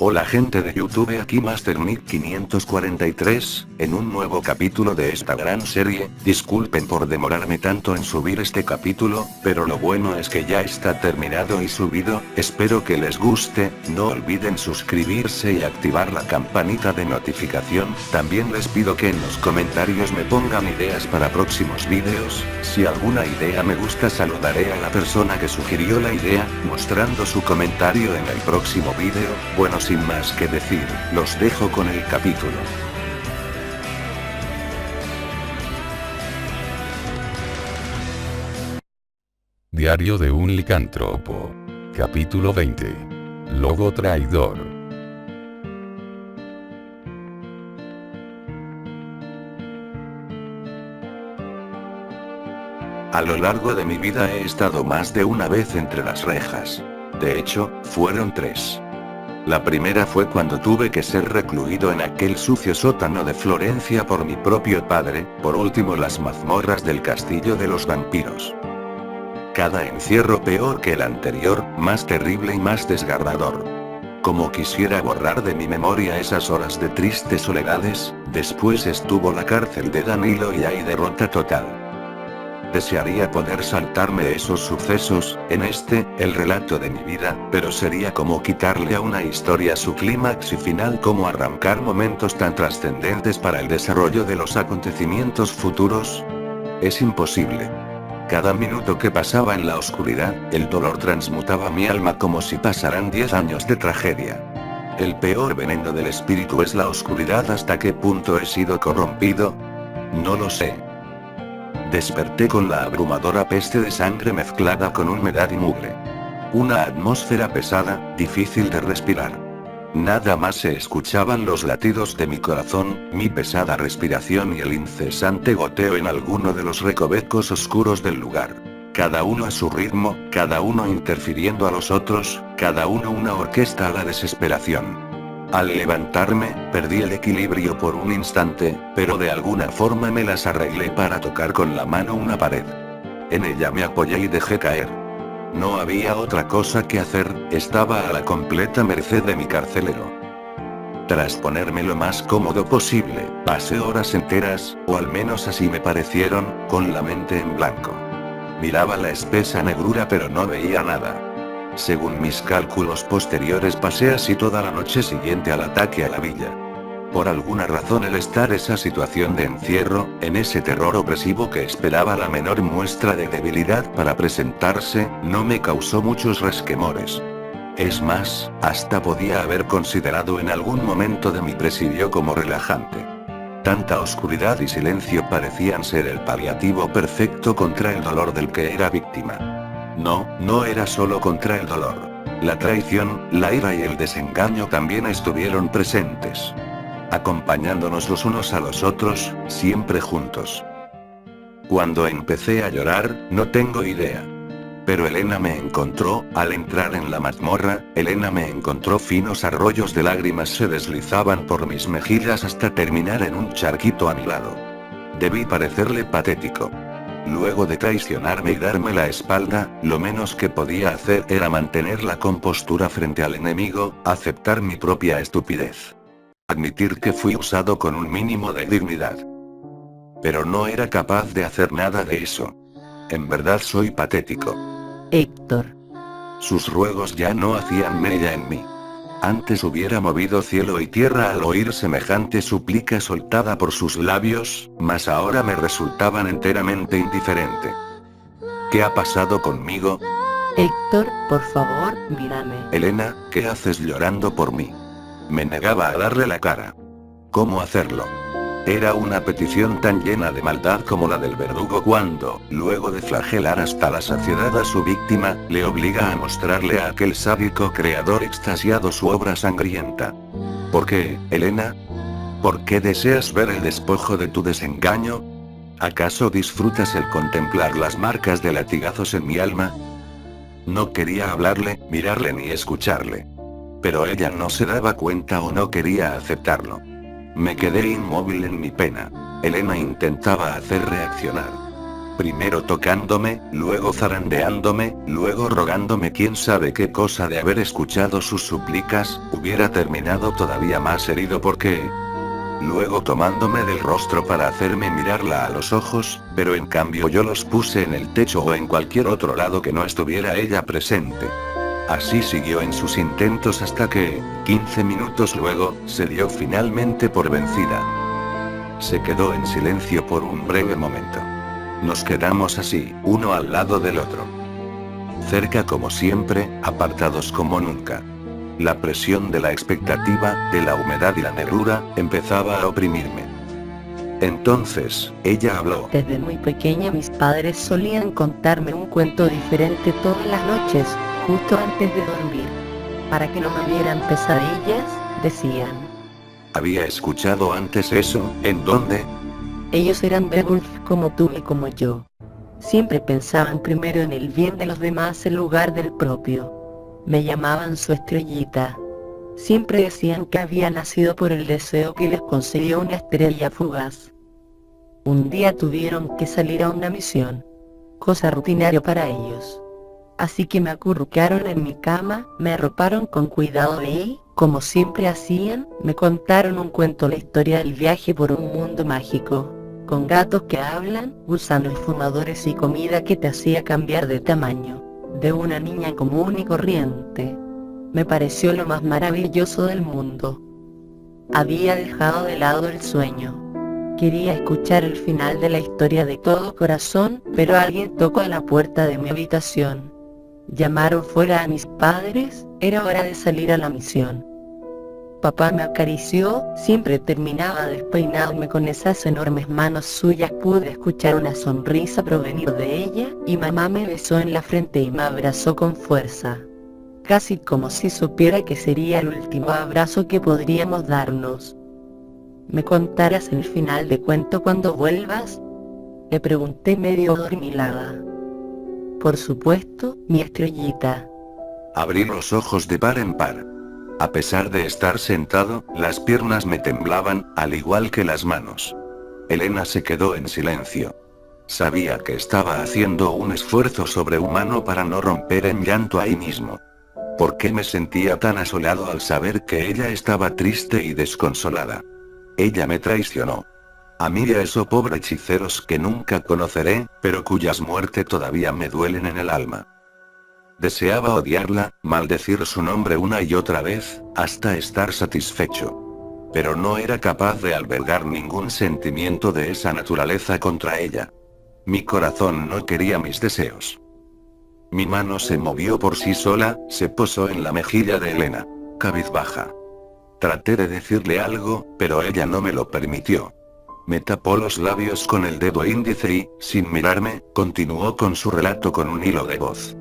Hola gente de YouTube, aquí Master Nick 543, en un nuevo capítulo de esta gran serie. Disculpen por demorarme tanto en subir este capítulo, pero lo bueno es que ya está terminado y subido. Espero que les guste, no olviden suscribirse y activar la campanita de notificación. También les pido que en los comentarios me pongan ideas para próximos vídeos. Si alguna idea me gusta, saludaré a la persona que sugirió la idea, mostrando su comentario en el próximo vídeo. Bueno, sin más que decir, los dejo con el capítulo. Diario de un licántropo. Capítulo 20. Lobo traidor. A lo largo de mi vida he estado más de una vez entre las rejas. De hecho, fueron 3. La primera fue cuando tuve que ser recluido en aquel sucio sótano de Florencia por mi propio padre. Por último, las mazmorras del castillo de los vampiros. Cada encierro peor que el anterior, más terrible y más desgarrador. Como quisiera borrar de mi memoria esas horas de tristes soledades. Después estuvo la cárcel de Danilo y hay derrota total. Desearía poder saltarme esos sucesos, en el relato de mi vida, pero sería como quitarle a una historia su clímax y final, como arrancar momentos tan trascendentes para el desarrollo de los acontecimientos futuros. Es imposible. Cada minuto que pasaba en la oscuridad, el dolor transmutaba mi alma como si pasaran 10 años de tragedia. El peor veneno del espíritu es la oscuridad. ¿Hasta qué punto he sido corrompido? No lo sé. Desperté con la abrumadora peste de sangre mezclada con humedad y mugre. Una atmósfera pesada, difícil de respirar. Nada más se escuchaban los latidos de mi corazón, mi pesada respiración y el incesante goteo en alguno de los recovecos oscuros del lugar. Cada uno a su ritmo, cada uno interfiriendo a los otros, cada uno una orquesta a la desesperación. Al levantarme, perdí el equilibrio por un instante, pero de alguna forma me las arreglé para tocar con la mano una pared. En ella me apoyé y dejé caer. No había otra cosa que hacer, estaba a la completa merced de mi carcelero. Tras ponerme lo más cómodo posible, pasé horas enteras, o al menos así me parecieron, con la mente en blanco. Miraba la espesa negrura pero no veía nada. Según mis cálculos posteriores, pasé así toda la noche siguiente al ataque a la villa. Por alguna razón, el estar esa situación de encierro, en ese terror opresivo que esperaba la menor muestra de debilidad para presentarse, no me causó muchos resquemores. Es más, hasta podía haber considerado en algún momento de mi presidio como relajante. Tanta oscuridad y silencio parecían ser el paliativo perfecto contra el dolor del que era víctima. No era solo contra el dolor. La traición, la ira y el desengaño también estuvieron presentes. Acompañándonos los unos a los otros, siempre juntos. Cuando empecé a llorar, no tengo idea. Pero Elena me encontró. Al entrar en la mazmorra, Elena me encontró. Finos arroyos de lágrimas se deslizaban por mis mejillas hasta terminar en un charquito a mi lado. Debí parecerle patético. Luego de traicionarme y darme la espalda, lo menos que podía hacer era mantener la compostura frente al enemigo, aceptar mi propia estupidez. Admitir que fui usado con un mínimo de dignidad. Pero no era capaz de hacer nada de eso. En verdad soy patético. Héctor. Sus ruegos ya no hacían mella en mí. Antes hubiera movido cielo y tierra al oír semejante súplica soltada por sus labios, mas ahora me resultaban enteramente indiferente. ¿Qué ha pasado conmigo? Héctor, por favor, mírame. Elena, ¿qué haces llorando por mí? Me negaba a darle la cara. ¿Cómo hacerlo? Era una petición tan llena de maldad como la del verdugo cuando, luego de flagelar hasta la saciedad a su víctima, le obliga a mostrarle a aquel sádico creador extasiado su obra sangrienta. ¿Por qué, Elena? ¿Por qué deseas ver el despojo de tu desengaño? ¿Acaso disfrutas el contemplar las marcas de latigazos en mi alma? No quería hablarle, mirarle ni escucharle. Pero ella no se daba cuenta o no quería aceptarlo. Me quedé inmóvil en mi pena. Elena intentaba hacer reaccionar. primero tocándome, luego zarandeándome, luego rogándome quién sabe qué cosa. De haber escuchado sus súplicas, hubiera terminado todavía más herido porque... Luego tomándome del rostro para hacerme mirarla a los ojos, pero en cambio yo los puse en el techo o en cualquier otro lado que no estuviera ella presente. Así siguió en sus intentos hasta que, 15 minutos luego, se dio finalmente por vencida. Se quedó en silencio por un breve momento. Nos quedamos así, uno al lado del otro. Cerca como siempre, apartados como nunca. La presión de la expectativa, de la humedad y la negrura, empezaba a oprimirme. Entonces, ella habló. Desde muy pequeña mis padres solían contarme un cuento diferente todas las noches, justo antes de dormir. Para que no me vieran pesadillas, decían. Había escuchado antes eso, ¿en dónde? Ellos eran Beowulf como tú y como yo. Siempre pensaban primero en el bien de los demás en lugar del propio. Me llamaban su estrellita. Siempre decían que había nacido por el deseo que les concedió una estrella fugaz. Un día tuvieron que salir a una misión, cosa rutinaria para ellos. Así que me acurrucaron en mi cama, me arroparon con cuidado y, como siempre hacían, me contaron un cuento, la historia del viaje por un mundo mágico, con gatos que hablan, gusanos fumadores y comida que te hacía cambiar de tamaño. De una niña común y corriente. Me pareció lo más maravilloso del mundo. Había dejado de lado el sueño. Quería escuchar el final de la historia de todo corazón, pero alguien tocó a la puerta de mi habitación. Llamaron fuera a mis padres, era hora de salir a la misión. Papá me acarició, siempre terminaba despeinándome con esas enormes manos suyas. Pude escuchar una sonrisa provenir de ella, y mamá me besó en la frente y me abrazó con fuerza. Casi como si supiera que sería el último abrazo que podríamos darnos. ¿Me contarás el final de cuento cuando vuelvas?, le pregunté medio adormilada. Por supuesto, mi estrellita. Abrí los ojos de par en par. A pesar de estar sentado, las piernas me temblaban, al igual que las manos. Elena se quedó en silencio. Sabía que estaba haciendo un esfuerzo sobrehumano para no romper en llanto ahí mismo. ¿Por qué me sentía tan asolado al saber que ella estaba triste y desconsolada? Ella me traicionó. A mí y a esos pobres hechiceros que nunca conoceré, pero cuyas muertes todavía me duelen en el alma. Deseaba odiarla, maldecir su nombre una y otra vez, hasta estar satisfecho. Pero no era capaz de albergar ningún sentimiento de esa naturaleza contra ella. Mi corazón no quería mis deseos. Mi mano se movió por sí sola, se posó en la mejilla de Elena, cabizbaja. Traté de decirle algo, pero ella no me lo permitió. Me tapó los labios con el dedo índice y, sin mirarme, continuó con su relato con un hilo de voz.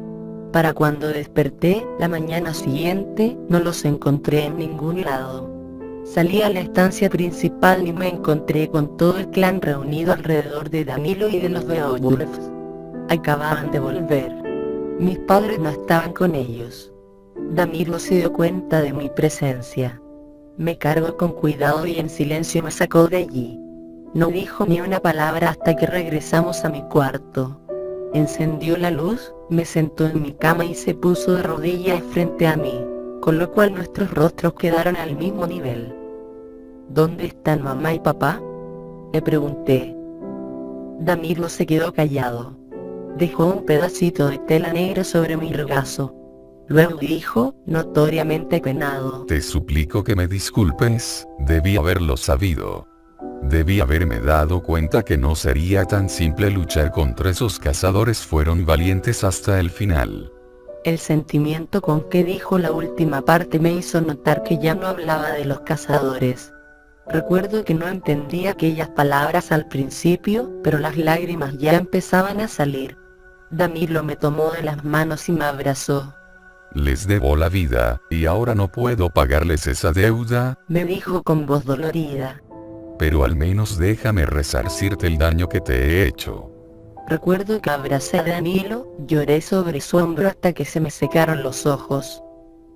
Para cuando desperté, la mañana siguiente, no los encontré en ningún lado. Salí a la estancia principal y me encontré con todo el clan reunido alrededor de Danilo y de los Beowulfs. Acababan de volver. Mis padres no estaban con ellos. Danilo se dio cuenta de mi presencia. Me cargó con cuidado y en silencio me sacó de allí. No dijo ni una palabra hasta que regresamos a mi cuarto. Encendió la luz, me sentó en mi cama y se puso de rodillas frente a mí, con lo cual nuestros rostros quedaron al mismo nivel. ¿Dónde están mamá y papá?, le pregunté. Danilo se quedó callado. Dejó un pedacito de tela negra sobre mi regazo. Luego dijo, notoriamente apenado: Te suplico que me disculpes, debí haberlo sabido. Debí haberme dado cuenta que no sería tan simple luchar contra esos cazadores. Fueron valientes hasta el final. El sentimiento con que dijo la última parte me hizo notar que ya no hablaba de los cazadores. Recuerdo que no entendía aquellas palabras al principio, pero las lágrimas ya empezaban a salir. Danilo me tomó de las manos y me abrazó. Les debo la vida, y ahora no puedo pagarles esa deuda, me dijo con voz dolorida. Pero al menos déjame resarcirte el daño que te he hecho. Recuerdo que abracé a Danilo, lloré sobre su hombro hasta que se me secaron los ojos.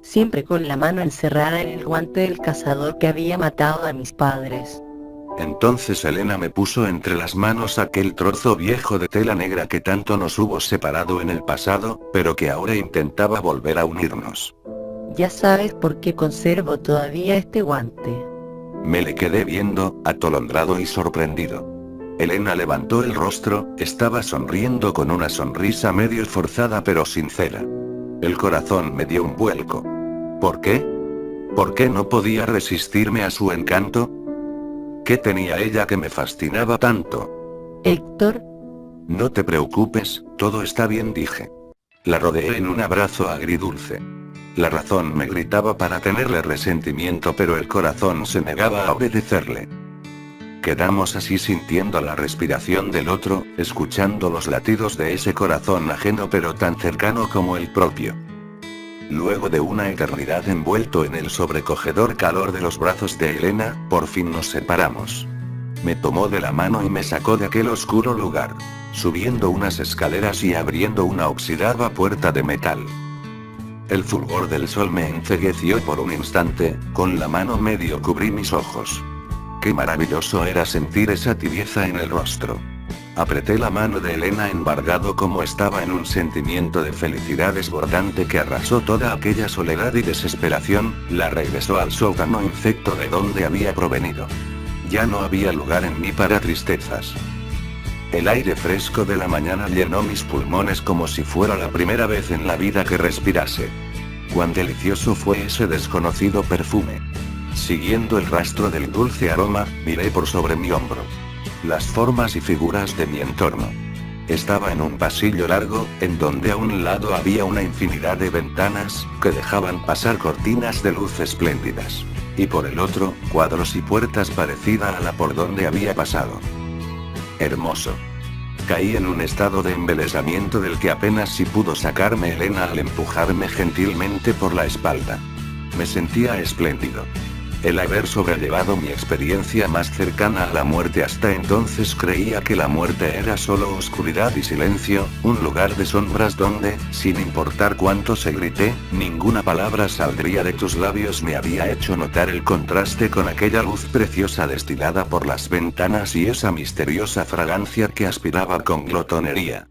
Siempre con la mano encerrada en el guante del cazador que había matado a mis padres. Entonces Elena me puso entre las manos aquel trozo viejo de tela negra que tanto nos hubo separado en el pasado, pero que ahora intentaba volver a unirnos. Ya sabes por qué conservo todavía este guante. Me le quedé viendo, atolondrado y sorprendido. Elena levantó el rostro, estaba sonriendo con una sonrisa medio forzada pero sincera. El corazón me dio un vuelco. ¿Por qué? ¿Por qué no podía resistirme a su encanto? ¿Qué tenía ella que me fascinaba tanto? Héctor, No te preocupes, todo está bien, dije. La rodeé en un abrazo agridulce. La razón me gritaba para tenerle resentimiento, pero el corazón se negaba a obedecerle. Quedamos así sintiendo la respiración del otro, escuchando los latidos de ese corazón ajeno pero tan cercano como el propio. Luego de una eternidad envuelto en el sobrecogedor calor de los brazos de Elena, por fin nos separamos. Me tomó de la mano y me sacó de aquel oscuro lugar, subiendo unas escaleras y abriendo una oxidada puerta de metal. El fulgor del sol me encegueció por un instante, con la mano medio cubrí mis ojos. Qué maravilloso era sentir esa tibieza en el rostro. Apreté la mano de Elena embargado como estaba en un sentimiento de felicidad desbordante que arrasó toda aquella soledad y desesperación, la regresó al sótano infecto de donde había provenido. Ya no había lugar en mí para tristezas. El aire fresco de la mañana llenó mis pulmones como si fuera la primera vez en la vida que respirase. Cuán delicioso fue ese desconocido perfume. Siguiendo el rastro del dulce aroma, miré por sobre mi hombro las formas y figuras de mi entorno. Estaba en un pasillo largo, en donde a un lado había una infinidad de ventanas, que dejaban pasar cortinas de luz espléndidas. Y por el otro, cuadros y puertas parecida a la por donde había pasado. Hermoso. Caí en un estado de embelesamiento del que apenas si pudo sacarme Elena al empujarme gentilmente por la espalda. Me sentía espléndido. El haber sobrellevado mi experiencia más cercana a la muerte hasta entonces creía que la muerte era solo oscuridad y silencio, un lugar de sombras donde, sin importar cuánto se grité, ninguna palabra saldría de tus labios me había hecho notar el contraste con aquella luz preciosa destilada por las ventanas y esa misteriosa fragancia que aspiraba con glotonería.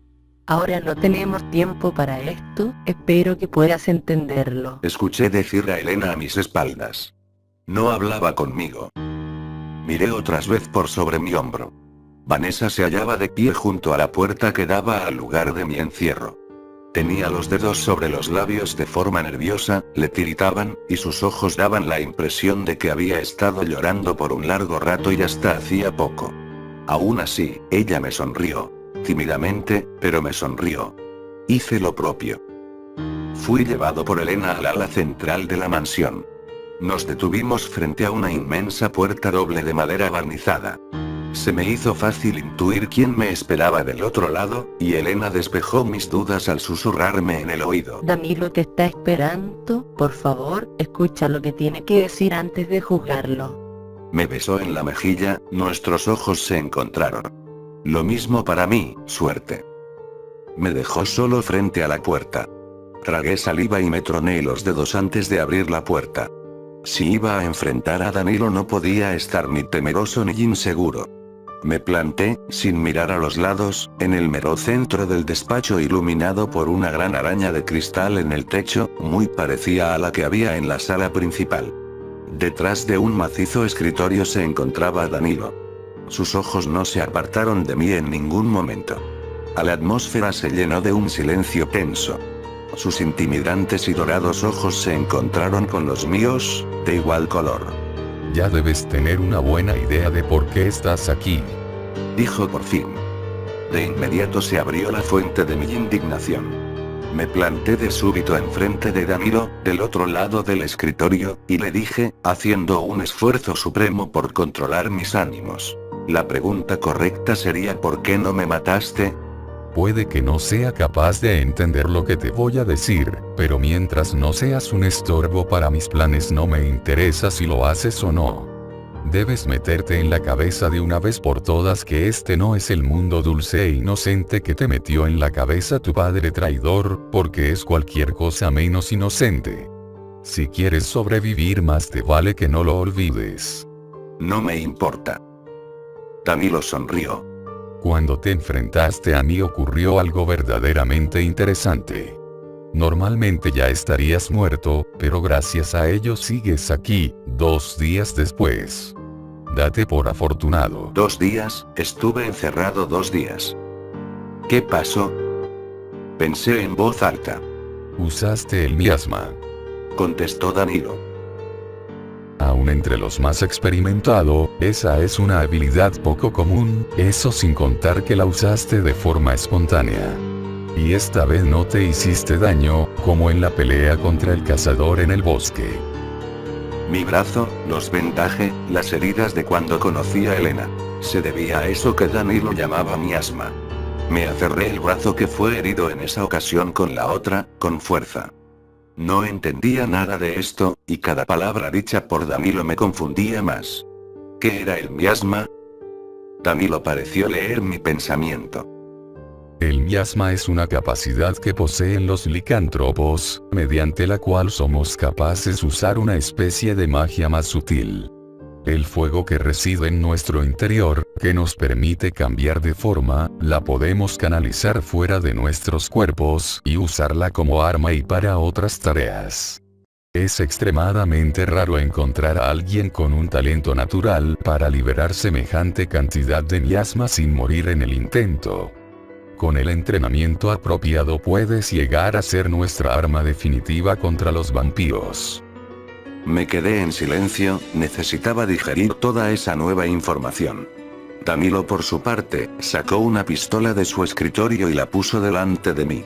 ahora no tenemos tiempo para esto, espero que puedas entenderlo. Escuché decir a Elena a mis espaldas. No hablaba conmigo. Miré otra vez por sobre mi hombro. Vanessa se hallaba de pie junto a la puerta que daba al lugar de mi encierro. Tenía los dedos sobre los labios de forma nerviosa, le tiritaban, y sus ojos daban la impresión de que había estado llorando por un largo rato y hasta hacía poco. Aún así, ella me sonrió. Tímidamente, pero me sonrió. Hice lo propio. Fui llevado por Elena al ala central de la mansión. Nos detuvimos frente a una inmensa puerta doble de madera barnizada. Se me hizo fácil intuir quién me esperaba del otro lado, y Elena despejó mis dudas al susurrarme en el oído. Danilo te está esperando, por favor, escucha lo que tiene que decir antes de juzgarlo. Me besó en la mejilla, nuestros ojos se encontraron. Lo mismo para mí, suerte. Me dejó solo frente a la puerta. Tragué saliva y me troné los dedos antes de abrir la puerta. Si iba a enfrentar a Danilo no podía estar ni temeroso ni inseguro. Me planté, sin mirar a los lados, en el mero centro del despacho iluminado por una gran araña de cristal en el techo, muy parecida a la que había en la sala principal. Detrás de un macizo escritorio se encontraba Danilo. Sus ojos no se apartaron de mí en ningún momento. La atmósfera se llenó de un silencio tenso. Sus intimidantes y dorados ojos se encontraron con los míos, de igual color. Ya debes tener una buena idea de por qué estás aquí. Dijo por fin. De inmediato se abrió la fuente de mi indignación. Me planté de súbito enfrente de Danilo, del otro lado del escritorio, y le dije, haciendo un esfuerzo supremo por controlar mis ánimos. La pregunta correcta sería ¿por qué no me mataste? Puede que no sea capaz de entender lo que te voy a decir, pero mientras no seas un estorbo para mis planes no me interesa si lo haces o no. Debes meterte en la cabeza de una vez por todas que este no es el mundo dulce e inocente que te metió en la cabeza tu padre traidor, porque es cualquier cosa menos inocente. Si quieres sobrevivir más te vale que no lo olvides. No me importa. Danilo sonrió. Cuando te enfrentaste a mí ocurrió algo verdaderamente interesante. Normalmente ya estarías muerto, pero gracias a ello sigues aquí, 2 días después. Date por afortunado. 2 días, estuve encerrado 2 días. ¿Qué pasó? Pensé en voz alta. Usaste el miasma. Contestó Danilo. Aún entre los más experimentados, esa es una habilidad poco común, eso sin contar que la usaste de forma espontánea. Y esta vez no te hiciste daño, como en la pelea contra el cazador en el bosque. Mi brazo, los vendajes, las heridas de cuando conocí a Elena. Se debía a eso que Danilo llamaba miasma. Me aferré el brazo que fue herido en esa ocasión con la otra, con fuerza. No entendía nada de esto, y cada palabra dicha por Danilo me confundía más. ¿Qué era el miasma? Danilo pareció leer mi pensamiento. El miasma es una capacidad que poseen los licántropos, mediante la cual somos capaces de usar una especie de magia más sutil. El fuego que reside en nuestro interior, que nos permite cambiar de forma, la podemos canalizar fuera de nuestros cuerpos y usarla como arma y para otras tareas. Es extremadamente raro encontrar a alguien con un talento natural para liberar semejante cantidad de miasma sin morir en el intento. Con el entrenamiento apropiado puedes llegar a ser nuestra arma definitiva contra los vampiros. Me quedé en silencio, necesitaba digerir toda esa nueva información. Danilo por su parte, sacó una pistola de su escritorio y la puso delante de mí.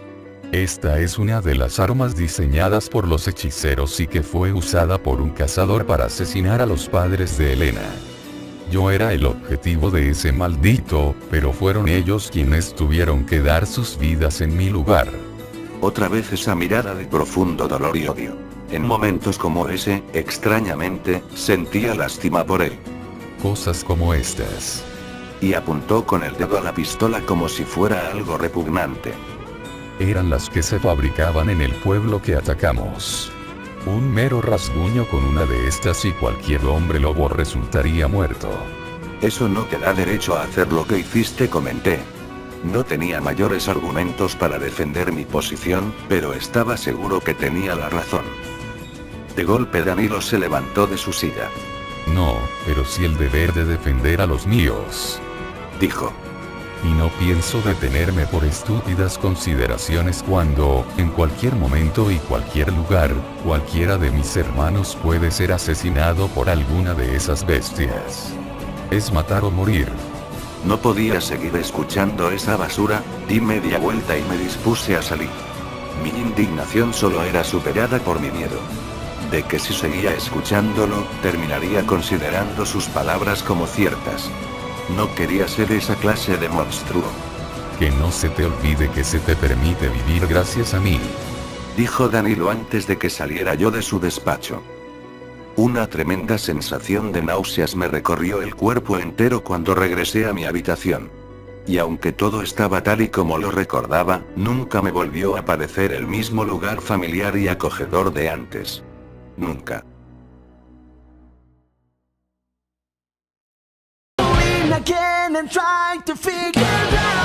Esta es una de las armas diseñadas por los hechiceros y que fue usada por un cazador para asesinar a los padres de Elena. Yo era el objetivo de ese maldito, pero fueron ellos quienes tuvieron que dar sus vidas en mi lugar. Otra vez esa mirada de profundo dolor y odio. En momentos como ese, extrañamente, sentía lástima por él. Cosas como estas. Y apuntó con el dedo a la pistola como si fuera algo repugnante. Eran las que se fabricaban en el pueblo que atacamos. Un mero rasguño con una de estas y cualquier hombre lobo resultaría muerto. Eso no te da derecho a hacer lo que hiciste, comenté. No tenía mayores argumentos para defender mi posición, pero estaba seguro que tenía la razón. De golpe Danilo se levantó de su silla. No, pero sí el deber de defender a los míos, dijo. Y no pienso detenerme por estúpidas consideraciones cuando, en cualquier momento y cualquier lugar, cualquiera de mis hermanos puede ser asesinado por alguna de esas bestias. Es matar o morir. No podía seguir escuchando esa basura, di media vuelta y me dispuse a salir. Mi indignación solo era superada por mi miedo. De que si seguía escuchándolo, terminaría considerando sus palabras como ciertas. No quería ser esa clase de monstruo. Que no se te olvide que se te permite vivir gracias a mí, dijo Danilo antes de que saliera yo de su despacho. Una tremenda sensación de náuseas me recorrió el cuerpo entero cuando regresé a mi habitación. Y aunque todo estaba tal y como lo recordaba, nunca me volvió a parecer el mismo lugar familiar y acogedor de antes. Nunca. Again and trying to figure out